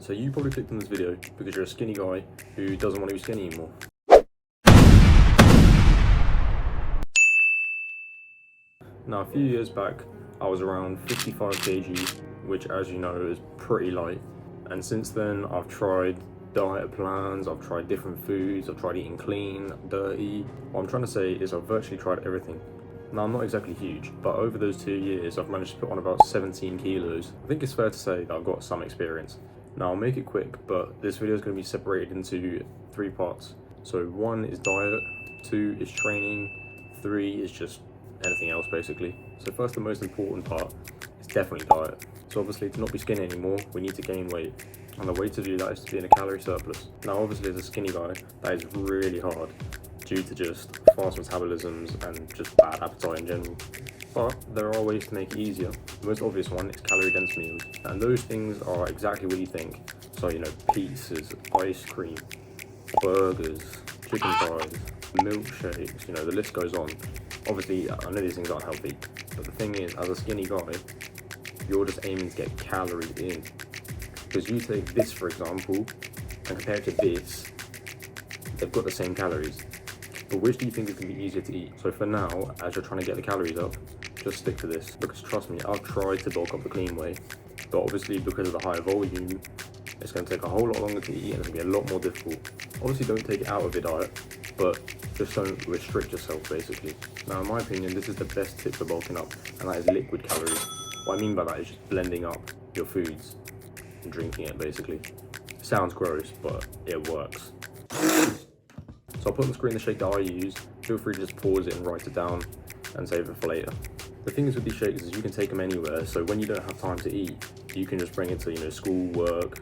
So you probably clicked on this video because you're a skinny guy who doesn't want to be skinny anymore. Now, a few years back, I was around 55 kg, which, as you know, is pretty light. And since then, I've tried diet plans, I've tried different foods, I've tried eating clean, dirty. What I'm trying to say is I've virtually tried everything. Now, I'm not exactly huge, but over those 2 years, I've managed to put on about 17 kilos. I think it's fair to say that I've got some experience. Now, I'll make it quick, but this video is going to be separated into 3 parts. So 1 is diet, 2 is training, 3 is just anything else basically. So first, the most important part is definitely diet. So obviously, to not be skinny anymore, we need to gain weight. And the way to do that is to be in a calorie surplus. Now, obviously, as a skinny guy, that is really hard due to just fast metabolisms and just bad appetite in general. But there are ways to make it easier. The most obvious one is calorie-dense meals. And those things are exactly what you think. So, pizzas, ice cream, burgers, chicken thighs, milkshakes, the list goes on. Obviously, I know these things aren't healthy, but the thing is, as a skinny guy, you're just aiming to get calories in. Because you take this, for example, and compare it to this, they've got the same calories. But which do you think is going to be easier to eat? So for now, as you're trying to get the calories up, just stick to this. Because trust me, I've tried to bulk up the clean way, but obviously because of the higher volume, it's going to take a whole lot longer to eat and it's going to be a lot more difficult. Obviously, don't take it out of your diet, but just don't restrict yourself, basically. Now, in my opinion, this is the best tip for bulking up, and that is liquid calories. What I mean by that is just blending up your foods and drinking it, basically. Sounds gross, but it works. So I'll put on the screen the shake that I use. Feel free to just pause it and write it down and save it for later. The thing is with these shakes is you can take them anywhere, so when you don't have time to eat, you can just bring it to school, work,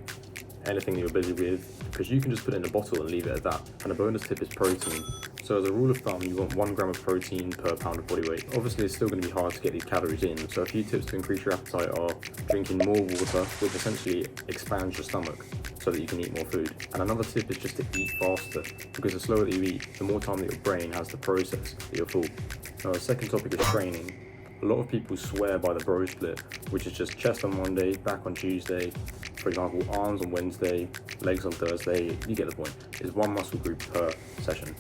anything that you're busy with, because you can just put it in a bottle and leave it at that. And a bonus tip is protein. So as a rule of thumb, you want 1 gram of protein per pound of body weight. Obviously, it's still going to be hard to get these calories in, so a few tips to increase your appetite are drinking more water, which essentially expands your stomach so that you can eat more food. And another tip is just to eat faster, because the slower that you eat, the more time that your brain has to process that you're full. Now, the second topic is training. A lot of people swear by the bro split, which is just chest on Monday, back on Tuesday, for example, arms on Wednesday, legs on Thursday. You get the point. It's 1 muscle group per session.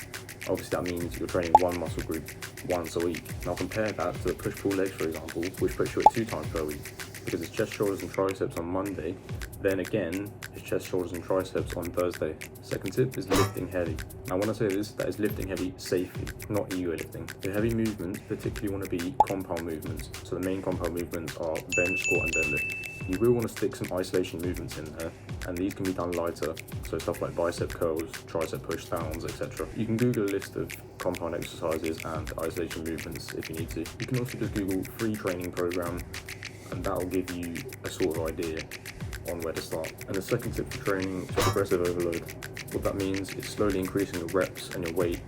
Obviously, that means you're training 1 muscle group once a week. Now compare that to push-pull legs, for example, which puts you at 2 times per week, because it's chest, shoulders and triceps on Monday. Then again, it's chest, shoulders and triceps on Thursday. Second tip is lifting heavy. Now when I say this, that is lifting heavy safely, not ego lifting. The heavy movements particularly want to be compound movements. So the main compound movements are bench, squat and deadlift. You will want to stick some isolation movements in there, and these can be done lighter, so stuff like bicep curls, tricep push downs, etc. You can Google a list of compound exercises and isolation movements if you need to. You can also just Google free training program, and that will give you a sort of idea on where to start. And the second tip for training is progressive overload. What that means is slowly increasing your reps and your weight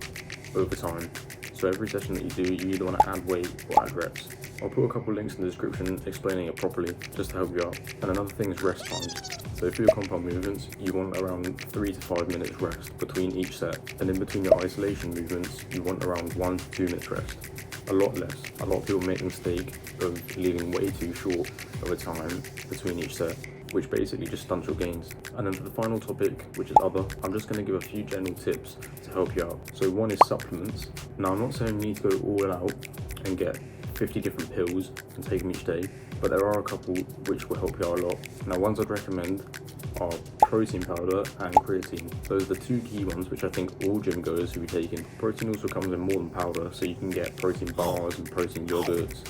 over time. So every session that you do, you either want to add weight or add reps. I'll put a couple links in the description explaining it properly, just to help you out. And another thing is rest times. So for your compound movements, you want around 3 to 5 minutes rest between each set. And in between your isolation movements, you want around 1 to 2 minutes rest. A lot less. A lot of people make the mistake of leaving way too short of a time between each set, which basically just stunts your gains. And then for the final topic, which is other, I'm just going to give a few general tips to help you out. So 1 is supplements. Now I'm not saying you need to go all out and get 50 different pills and take them each day, but there are a couple which will help you out a lot. Now, ones I'd recommend are protein powder and creatine. Those are the 2 key ones which I think all gym goers should be taking. Protein also comes in more than powder, so you can get protein bars and protein yogurts.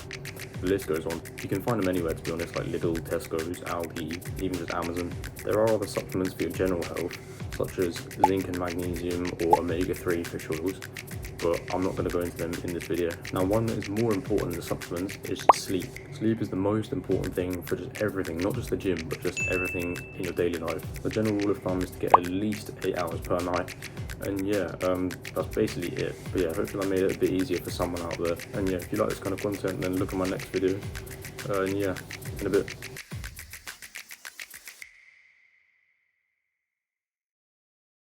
The list goes on. You can find them anywhere, to be honest, like Lidl, Tesco's, Aldi, even just Amazon. There are other supplements for your general health, such as zinc and magnesium or omega-3 fish oils, but I'm not going to go into them in this video. Now, one that is more important than the supplements is sleep. Sleep is the most important thing for just everything, not just the gym, but just everything in your daily life. The general rule of thumb is to get at least 8 hours per night. And yeah, that's basically it. But yeah, hopefully I made it a bit easier for someone out there. And yeah, if you like this kind of content, then look at my next video. And yeah, in a bit.